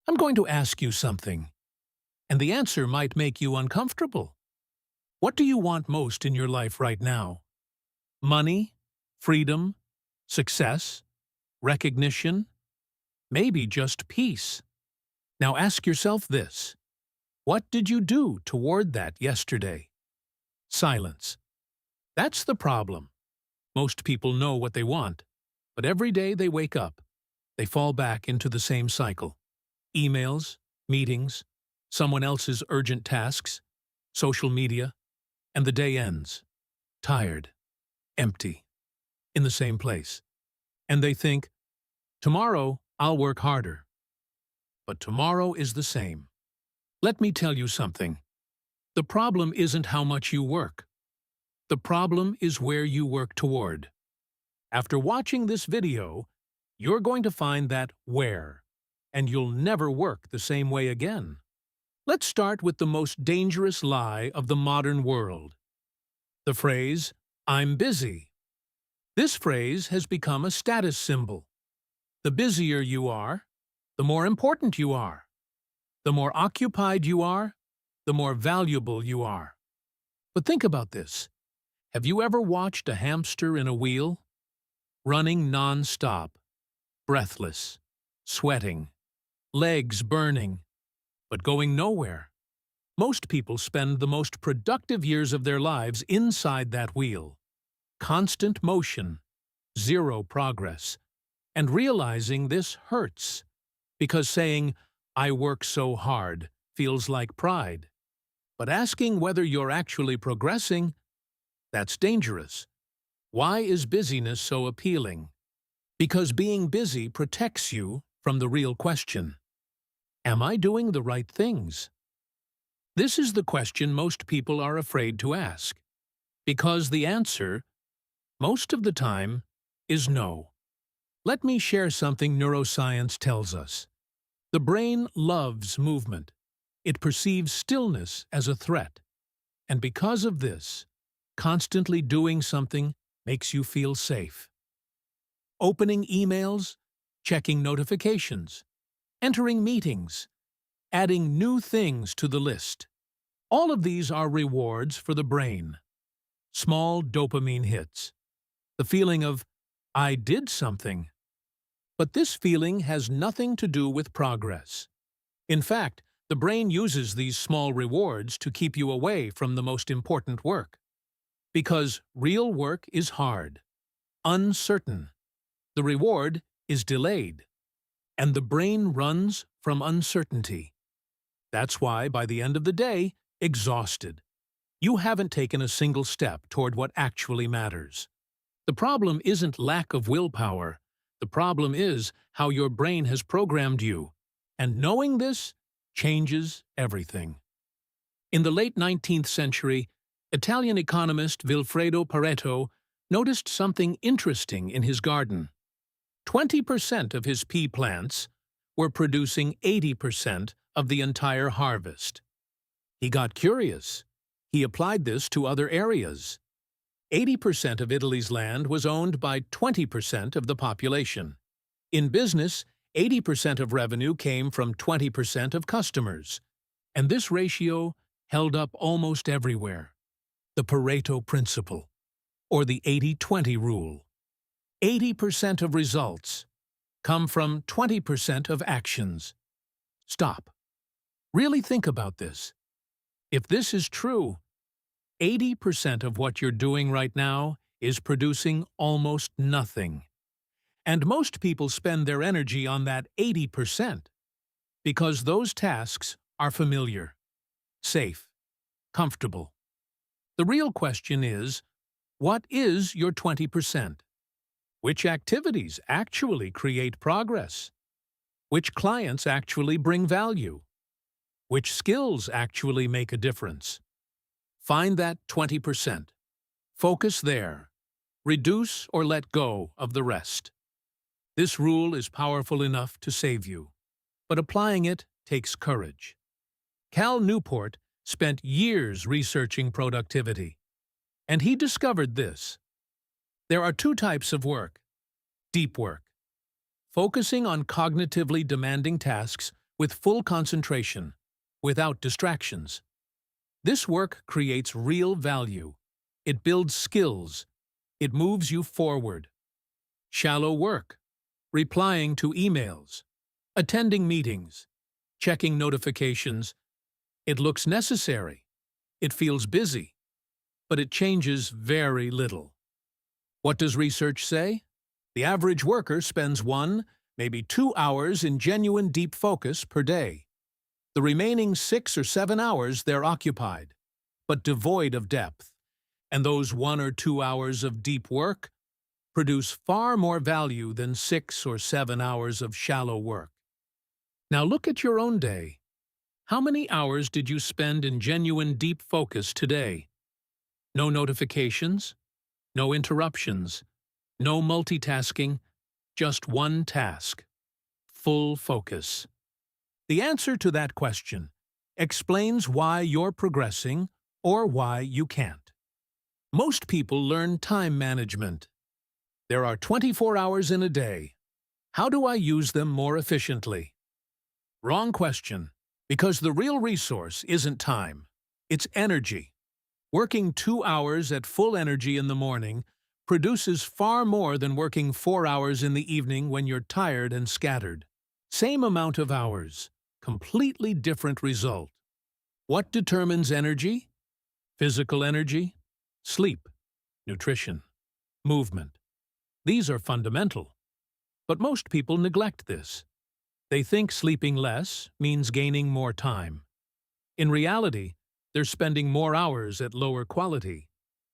I'm going to ask you something, and the answer might make you uncomfortable. What do you want most in your life right now? Money? Freedom? Success? Recognition? Maybe just peace. Now ask yourself this. What did you do toward that yesterday? Silence. That's the problem. Most people know what they want, but every day they wake up, they fall back into the same cycle. Emails, meetings, someone else's urgent tasks, social media, and the day ends. Tired, empty, in the same place. And they think, tomorrow I'll work harder. But tomorrow is the same. Let me tell you something. The problem isn't how much you work. The problem is where you work toward. After watching this video, you're going to find that where, and you'll never work the same way again. Let's start with the most dangerous lie of the modern world. The phrase, "I'm busy." This phrase has become a status symbol. The busier you are, the more important you are. The more occupied you are, the more valuable you are. But think about this. Have you ever watched a hamster in a wheel? Running non-stop, breathless, sweating, legs burning, but going nowhere. Most people spend the most productive years of their lives inside that wheel. Constant motion, zero progress. And realizing this hurts, because saying, "I work so hard," feels like pride. But asking whether you're actually progressing, that's dangerous. Why is busyness so appealing? Because being busy protects you from the real question. Am I doing the right things? This is the question most people are afraid to ask, because the answer, most of the time, is no. Let me share something neuroscience tells us. The brain loves movement. It perceives stillness as a threat. And because of this, constantly doing something makes you feel safe. Opening emails, checking notifications, entering meetings, adding new things to the list. All of these are rewards for the brain. Small dopamine hits. The feeling of, "I did something." But this feeling has nothing to do with progress. In fact, the brain uses these small rewards to keep you away from the most important work. Because real work is hard, uncertain. The reward is delayed. And the brain runs from uncertainty. That's why, by the end of the day, exhausted. You haven't taken a single step toward what actually matters. The problem isn't lack of willpower. The problem is how your brain has programmed you. And knowing this changes everything. In the late 19th century, Italian economist Vilfredo Pareto noticed something interesting in his garden. 20% of his pea plants were producing 80% of the entire harvest. He got curious. He applied this to other areas. 80% of Italy's land was owned by 20% of the population. In business, 80% of revenue came from 20% of customers. And this ratio held up almost everywhere. The Pareto principle, or the 80-20 rule. 80% of results come from 20% of actions. Stop. Really think about this. If this is true, 80% of what you're doing right now is producing almost nothing. And most people spend their energy on that 80% because those tasks are familiar, safe, comfortable. The real question is, what is your 20%? Which activities actually create progress? Which clients actually bring value? Which skills actually make a difference? Find that 20%. Focus there. Reduce or let go of the rest. This rule is powerful enough to save you, but applying it takes courage. Cal Newport spent years researching productivity, and he discovered this. There are two types of work. Deep work, focusing on cognitively demanding tasks with full concentration, without distractions. This work creates real value. It builds skills. It moves you forward. Shallow work, replying to emails, attending meetings, checking notifications. It looks necessary. It feels busy, but it changes very little. What does research say? The average worker spends 1, maybe 2 hours in genuine deep focus per day. The remaining 6 or 7 hours they're occupied, but devoid of depth. And those 1 or 2 hours of deep work produce far more value than 6 or 7 hours of shallow work. Now look at your own day. How many hours did you spend in genuine deep focus today? No notifications, no interruptions, no multitasking, just one task. Full focus. The answer to that question explains why you're progressing or why you can't. Most people learn time management. There are 24 hours in a day. How do I use them more efficiently? Wrong question, because the real resource isn't time. It's energy. Working 2 hours at full energy in the morning produces far more than working 4 hours in the evening when you're tired and scattered. Same amount of hours, completely different result. What determines energy? Physical energy, sleep, nutrition, movement. These are fundamental. But most people neglect this. They think sleeping less means gaining more time. In reality, they're spending more hours at lower quality.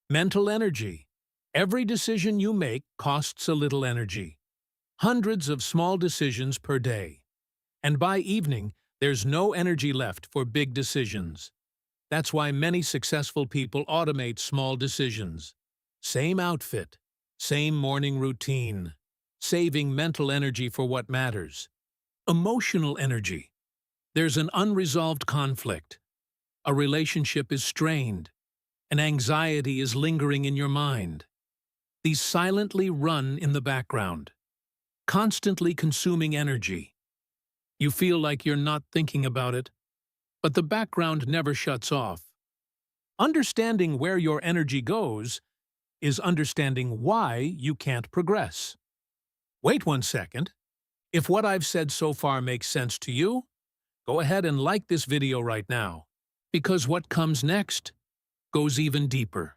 Mental energy. Every decision you make costs a little energy. Hundreds of small decisions per day. And by evening, there's no energy left for big decisions. That's why many successful people automate small decisions. Same outfit, same morning routine, saving mental energy for what matters. Emotional energy. There's an unresolved conflict. A relationship is strained. An anxiety is lingering in your mind. These silently run in the background, constantly consuming energy. You feel like you're not thinking about it, but the background never shuts off. Understanding where your energy goes is understanding why you can't progress. Wait 1 second. If what I've said so far makes sense to you, go ahead and like this video right now, because what comes next goes even deeper.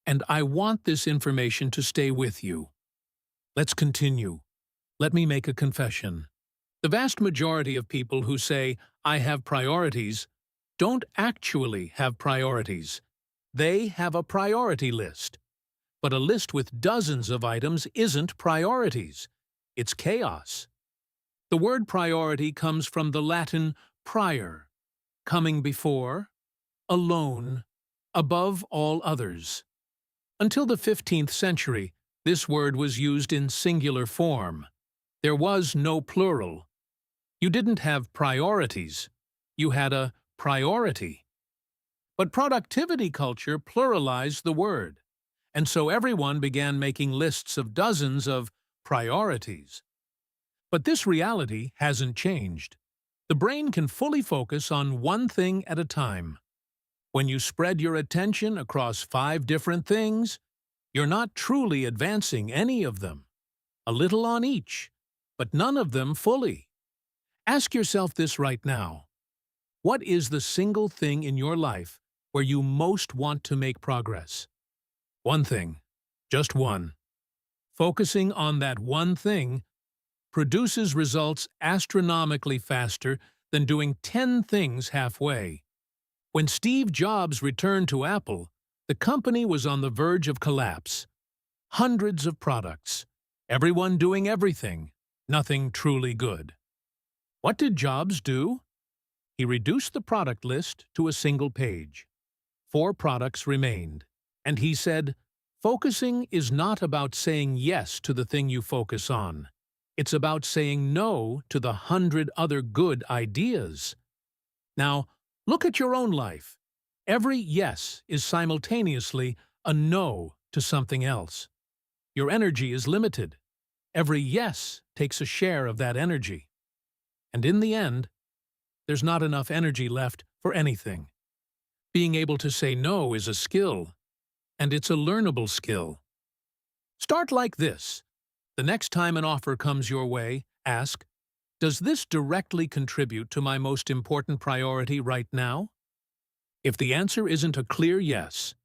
And I want this information to stay with you. Let's continue. Let me make a confession. The vast majority of people who say, "I have priorities," don't actually have priorities. They have a priority list. But a list with dozens of items isn't priorities. It's chaos. The word priority comes from the Latin prior, coming before, alone, above all others. Until the 15th century, this word was used in singular form. There was no plural. You didn't have priorities. You had a priority. But productivity culture pluralized the word, and so everyone began making lists of dozens of priorities. But this reality hasn't changed. The brain can fully focus on one thing at a time. When you spread your attention across 5 different things, you're not truly advancing any of them. A little on each, but none of them fully. Ask yourself this right now. What is the single thing in your life where you most want to make progress? One thing, just one. Focusing on that one thing produces results astronomically faster than doing 10 things halfway. When Steve Jobs returned to Apple, the company was on the verge of collapse. Hundreds of products, everyone doing everything, nothing truly good. What did Jobs do? He reduced the product list to a single page. 4 products remained. And he said, "Focusing is not about saying yes to the thing you focus on. It's about saying no to the 100 other good ideas." Now, look at your own life. Every yes is simultaneously a no to something else. Your energy is limited. Every yes takes a share of that energy. And in the end, there's not enough energy left for anything. Being able to say no is a skill, and it's a learnable skill. Start like this. The next time an offer comes your way, ask, does this directly contribute to my most important priority right now? If the answer isn't a clear yes,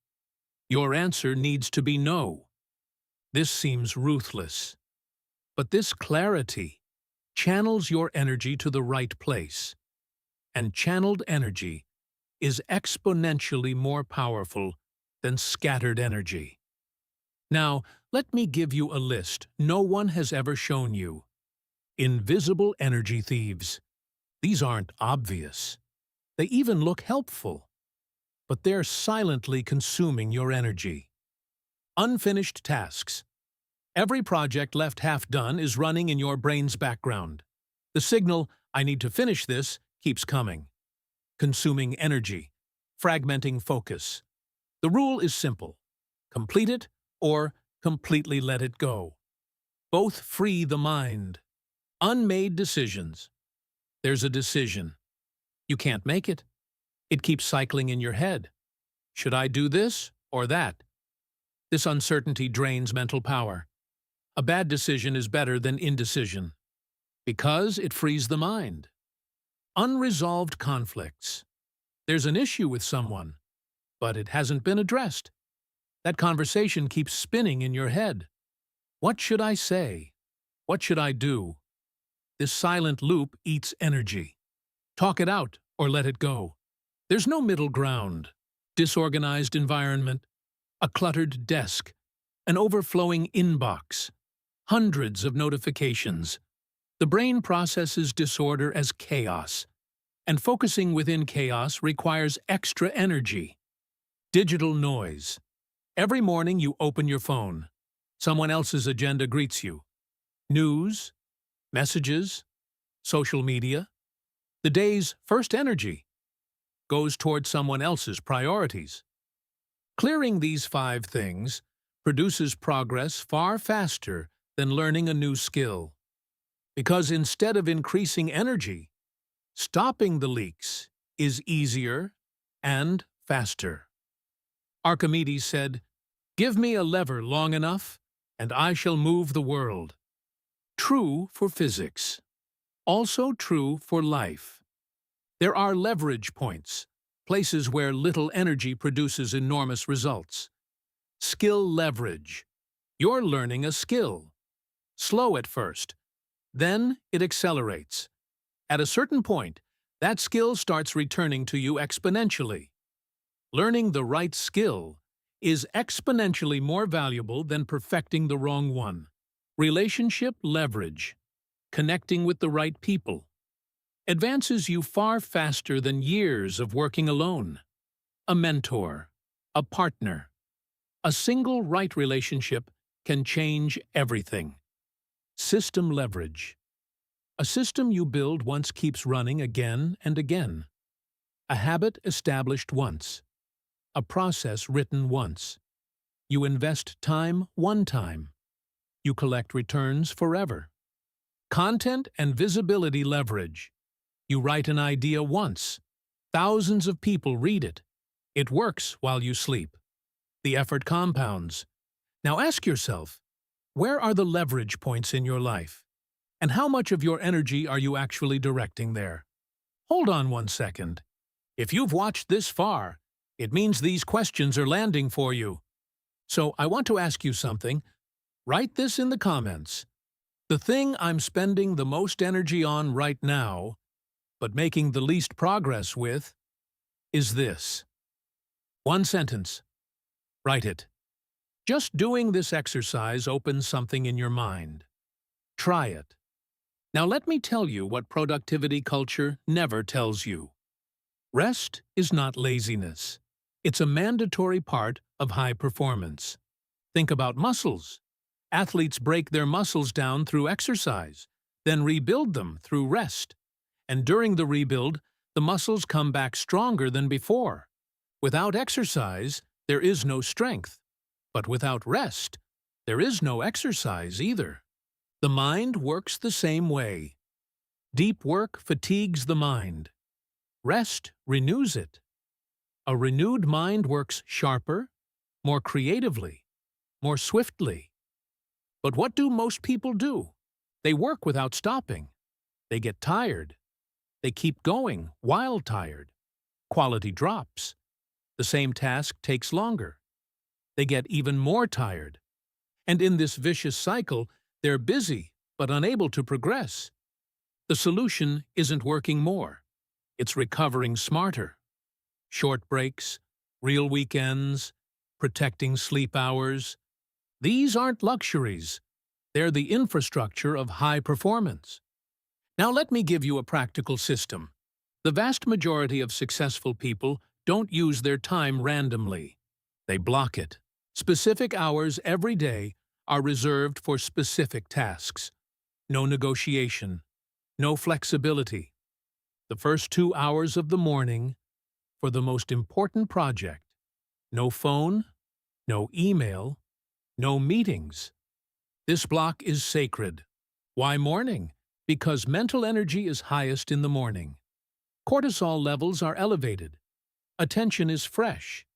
your answer needs to be no. This seems ruthless, but this clarity channels your energy to the right place, and channeled energy is exponentially more powerful than scattered energy. Now, let me give you a list no one has ever shown you. Invisible energy thieves. These aren't obvious. They even look helpful, but they're silently consuming your energy. Unfinished tasks. Every project left half done is running in your brain's background. The signal, I need to finish this, keeps coming. Consuming energy, fragmenting focus. The rule is simple. Complete it or completely let it go. Both free the mind. Unmade decisions. There's a decision. You can't make it. It keeps cycling in your head. Should I do this or that? This uncertainty drains mental power. A bad decision is better than indecision, because it frees the mind. Unresolved conflicts. There's an issue with someone, but it hasn't been addressed. That conversation keeps spinning in your head. What should I say? What should I do? This silent loop eats energy. Talk it out or let it go. There's no middle ground. Disorganized environment, a cluttered desk, an overflowing inbox, hundreds of notifications. The brain processes disorder as chaos, and focusing within chaos requires extra energy. Digital noise. Every morning you open your phone. Someone else's agenda greets you. News, messages, social media. The day's first energy goes toward someone else's priorities. Clearing these 5 things produces progress far faster than learning a new skill. Because instead of increasing energy, stopping the leaks is easier and faster. Archimedes said, "Give me a lever long enough, and I shall move the world." True for physics. Also true for life. There are leverage points, places where little energy produces enormous results. Skill leverage. You're learning a skill. Slow at first. Then it accelerates. At a certain point, that skill starts returning to you exponentially. Learning the right skill is exponentially more valuable than perfecting the wrong one. Relationship leverage. Connecting with the right people advances you far faster than years of working alone. A mentor, a partner, a single right relationship can change everything. System leverage. A system you build once keeps running again and again. A habit established once. A process written once. You invest time one time. You collect returns forever. Content and visibility leverage. You write an idea once. Thousands of people read it. It works while you sleep. The effort compounds. Now ask yourself, where are the leverage points in your life? And how much of your energy are you actually directing there? Hold on 1 second. If you've watched this far, it means these questions are landing for you. So I want to ask you something. Write this in the comments. The thing I'm spending the most energy on right now, but making the least progress with, is this. 1 sentence. Write it. Just doing this exercise opens something in your mind. Try it. Now let me tell you what productivity culture never tells you. Rest is not laziness. It's a mandatory part of high performance. Think about muscles. Athletes break their muscles down through exercise, then rebuild them through rest. And during the rebuild, the muscles come back stronger than before. Without exercise, there is no strength. But without rest, there is no exercise either. The mind works the same way. Deep work fatigues the mind. Rest renews it. A renewed mind works sharper, more creatively, more swiftly. But what do most people do? They work without stopping. They get tired. They keep going while tired. Quality drops. The same task takes longer. They get even more tired. And in this vicious cycle, they're busy but unable to progress. The solution isn't working more. It's recovering smarter. Short breaks, real weekends, protecting sleep hours. These aren't luxuries. They're the infrastructure of high performance. Now let me give you a practical system. The vast majority of successful people don't use their time randomly. They block it. Specific hours every day are reserved for specific tasks. No negotiation. No flexibility. The first 2 hours of the morning for the most important project. No phone, no email, no meetings. This block is sacred. Why morning? Because mental energy is highest in the morning. Cortisol levels are elevated. Attention is fresh.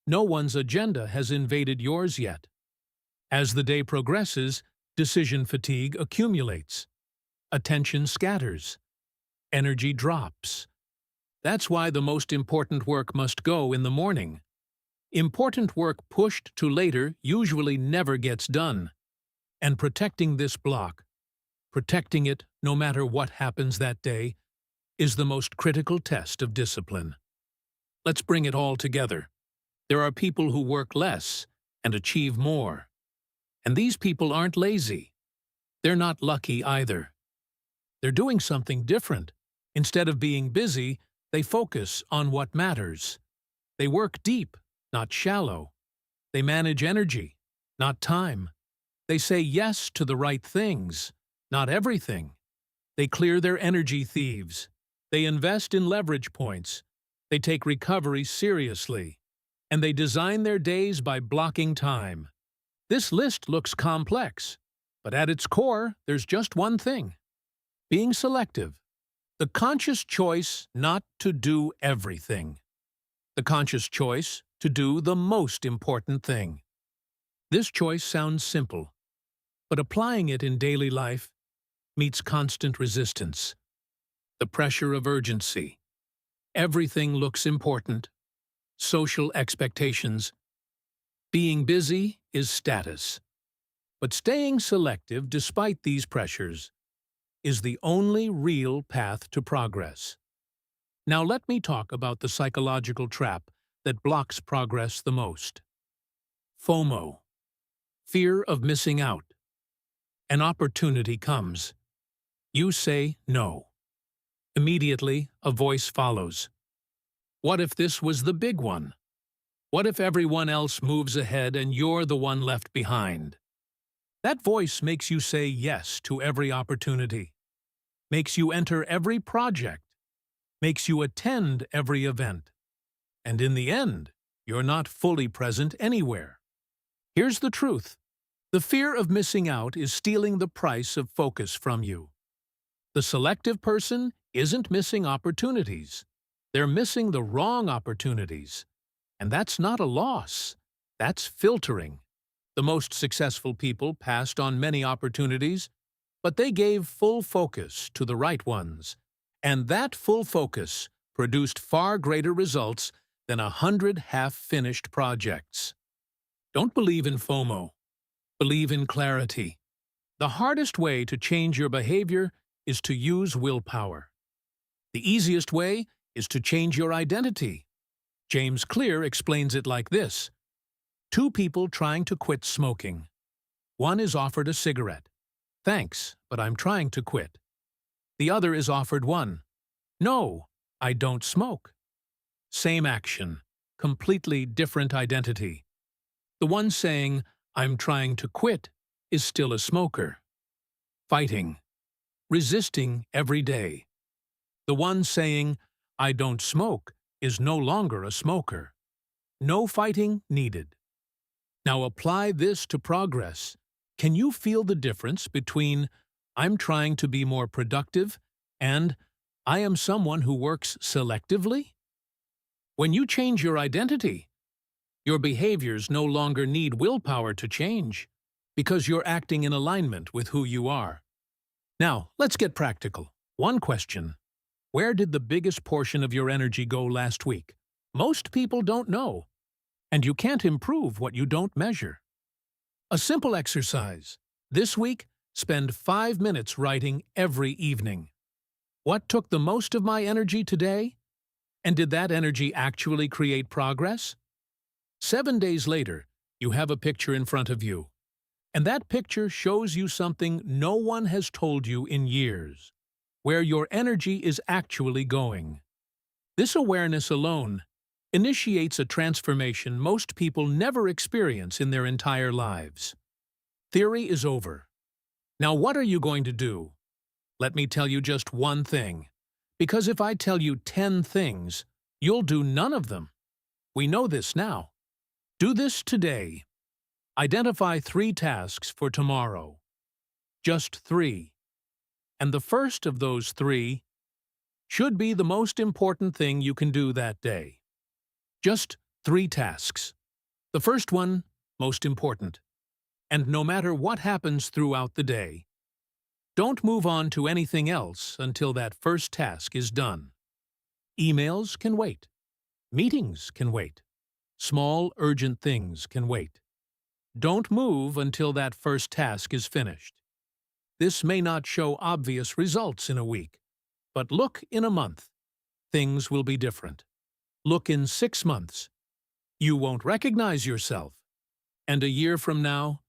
No one's agenda has invaded yours yet. As the day progresses, decision fatigue accumulates. Attention scatters. Energy drops. That's why the most important work must go in the morning. Important work pushed to later usually never gets done. And protecting this block, protecting it no matter what happens that day, is the most critical test of discipline. Let's bring it all together. There are people who work less and achieve more. And these people aren't lazy. They're not lucky either. They're doing something different. Instead of being busy, they focus on what matters. They work deep, not shallow. They manage energy, not time. They say yes to the right things, not everything. They clear their energy thieves. They invest in leverage points. They take recovery seriously. And they design their days by blocking time. This list looks complex, but at its core, there's just one thing: being selective. The conscious choice not to do everything. The conscious choice to do the most important thing. This choice sounds simple, but applying it in daily life meets constant resistance. The pressure of urgency. Everything looks important. Social expectations. Being busy is status. But staying selective despite these pressures is the only real path to progress. Now let me talk about the psychological trap that blocks progress the most. FOMO. Fear of missing out. An opportunity comes. You say no. Immediately, a voice follows. What if this was the big one? What if everyone else moves ahead and you're the one left behind? That voice makes you say yes to every opportunity, makes you enter every project, makes you attend every event. And in the end, you're not fully present anywhere. Here's the truth. The fear of missing out is stealing the price of focus from you. The selective person isn't missing opportunities. They're missing the wrong opportunities. And that's not a loss. That's filtering. The most successful people passed on many opportunities, but they gave full focus to the right ones. And that full focus produced far greater results than 100 half-finished projects. Don't believe in FOMO. Believe in clarity. The hardest way to change your behavior is to use willpower. The easiest way is to change your identity. James Clear explains it like this. 2 people trying to quit smoking. One is offered a cigarette. Thanks, but I'm trying to quit. The other is offered one. No, I don't smoke. Same action, completely different identity. The one saying, I'm trying to quit, is still a smoker. Fighting. Resisting every day. The one saying, I don't smoke, is no longer a smoker. No fighting needed. Now apply this to progress. Can you feel the difference between I'm trying to be more productive and I am someone who works selectively? When you change your identity, your behaviors no longer need willpower to change because you're acting in alignment with who you are. Now, let's get practical. One question. Where did the biggest portion of your energy go last week? Most people don't know, and you can't improve what you don't measure. A simple exercise. This week, spend 5 minutes writing every evening. What took the most of my energy today? And did that energy actually create progress? 7 days later, you have a picture in front of you. And that picture shows you something no one has told you in years, where your energy is actually going. This awareness alone initiates a transformation most people never experience in their entire lives. Theory is over. Now what are you going to do? Let me tell you just one thing. Because if I tell you 10 things, you'll do none of them. We know this now. Do this today. Identify 3 tasks for tomorrow. Just 3. And the first of those 3 should be the most important thing you can do that day. Just 3 tasks. The first one, most important. And no matter what happens throughout the day, don't move on to anything else until that first task is done. Emails can wait. Meetings can wait. Small, urgent things can wait. Don't move until that first task is finished. This may not show obvious results in a week, but look in a month. Things will be different. Look in 6 months. You won't recognize yourself. And a year from now,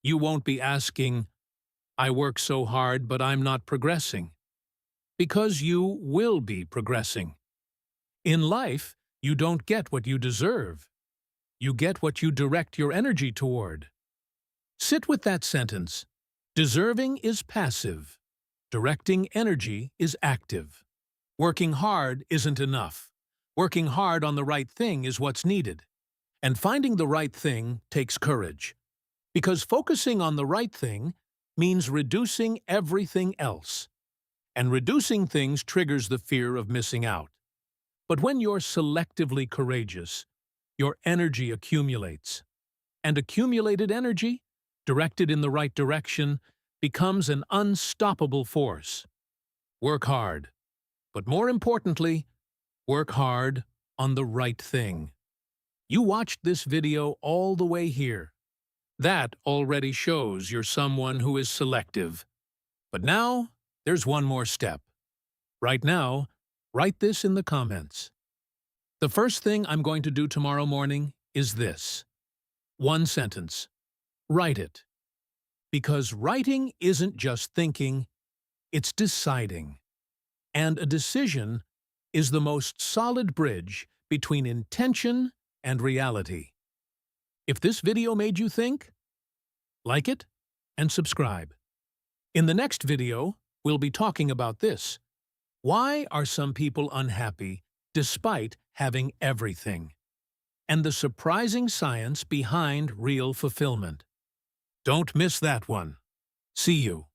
you won't be asking, I work so hard, but I'm not progressing. Because you will be progressing. In life, you don't get what you deserve. You get what you direct your energy toward. Sit with that sentence. Deserving is passive. Directing energy is active. Working hard isn't enough. Working hard on the right thing is what's needed. And finding the right thing takes courage. Because focusing on the right thing means reducing everything else. And reducing things triggers the fear of missing out. But when you're selectively courageous, your energy accumulates. And accumulated energy, directed in the right direction, becomes an unstoppable force. Work hard. But more importantly, work hard on the right thing. You watched this video all the way here. That already shows you're someone who is selective. But now, there's one more step. Right now, write this in the comments. The first thing I'm going to do tomorrow morning is this. 1 sentence. Write it. Because writing isn't just thinking, it's deciding. And a decision is the most solid bridge between intention and reality. If this video made you think, like it and subscribe. In the next video, we'll be talking about this. Why are some people unhappy despite having everything? And the surprising science behind real fulfillment. Don't miss that one. See you.